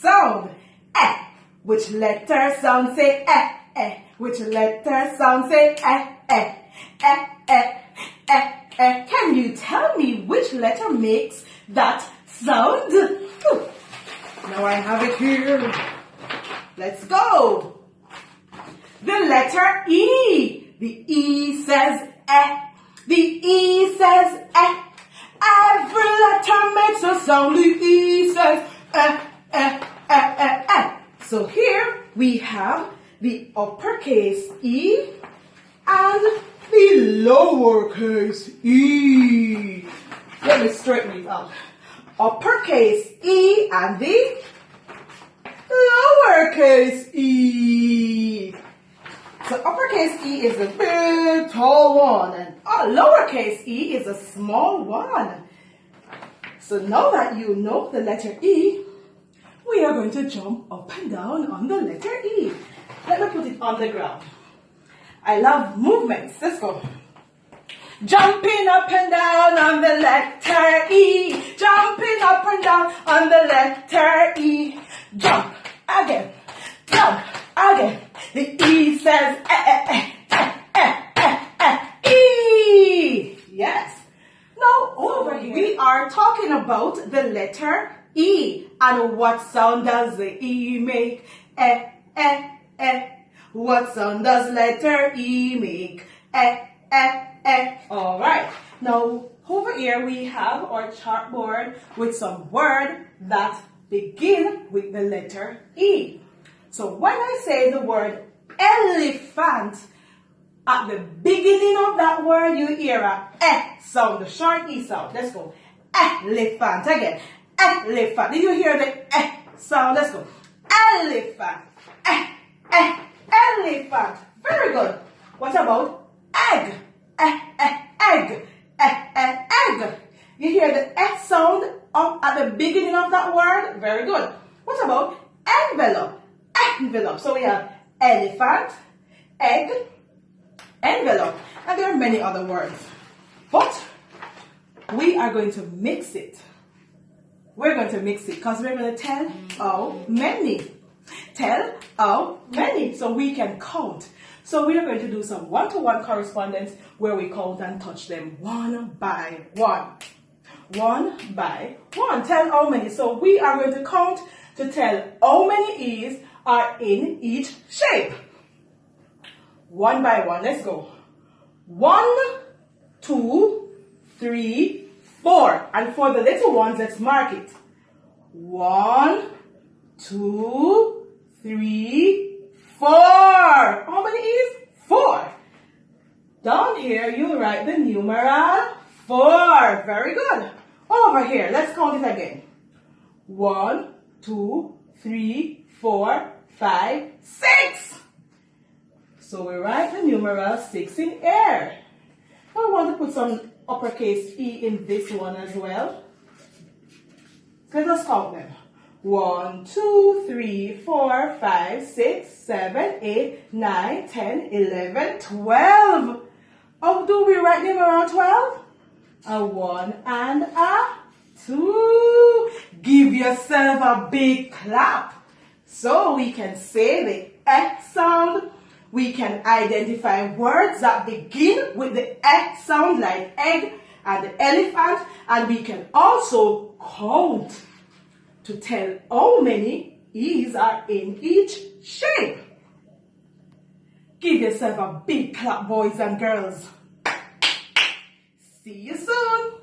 sound. Eh. Which letter sound say eh, eh? Which letter sound say eh, eh, eh, eh, eh, eh? Can you tell me which letter makes that sound? Now I have it here. Let's go. The letter E. The E says eh. The E says eh. Every letter makes a sound. The E says eh, eh, eh, eh, eh. So here we have the uppercase E and the lowercase e. Let me straighten it out. Uppercase E and the lowercase e. So uppercase E is the big tall one and lowercase e is a small one. So now that you know the letter E, we are going to jump up and down on the letter E. Let me put it on the ground. I love movements. Let's go. Jumping up and down on the letter E. Jumping up and down on the letter E. Jump again. Jump again. The E says E. Yes. Now over here we are talking about the letter E. And what sound does the E make? Eh, eh, eh. What sound does letter E make? Eh, eh, eh. All right. Now, over here we have our chartboard with some words that begin with the letter E. So when I say the word elephant, at the beginning of that word you hear a eh sound, the short E sound. Let's go. Elephant. Again. Elephant. Did you hear the eh sound? Let's go. Elephant. Elephant. Very good. What about egg? Egg. Egg. You hear the eh sound up at the beginning of that word? Very good. What about envelope? Envelope. So we have elephant, egg, envelope. And there are many other words. But we are going to mix it. We're going to mix it because we're going to tell how many. Tell how many so we can count. So we are going to do some one-to-one correspondence where we count and touch them one by one. One by one. Tell how many. So we are going to count to tell how many E's are in each shape. One by one. Let's go. 1, 2, 3, 4. And for the little ones, let's mark it. 1, 2, 3, 4. How many E's? 4. Down here, you write the numeral 4. Very good. Over here, let's count it again. 1, 2, 3, 4, 5, 6. So we write the numeral 6 in air. I want to put some uppercase E in this one as well. Let us count them. 1, 2, 3, 4, 5, 6, 7, 8, 9, 10, 11, 12. How do we write numeral 12? A 1 and a 2. Give yourself a big clap. So we can say the eh sound. We can identify words that begin with the eh sound like egg and the elephant. And we can also count to tell how many E's are in each shape. Give yourself a big clap, boys and girls. See you soon.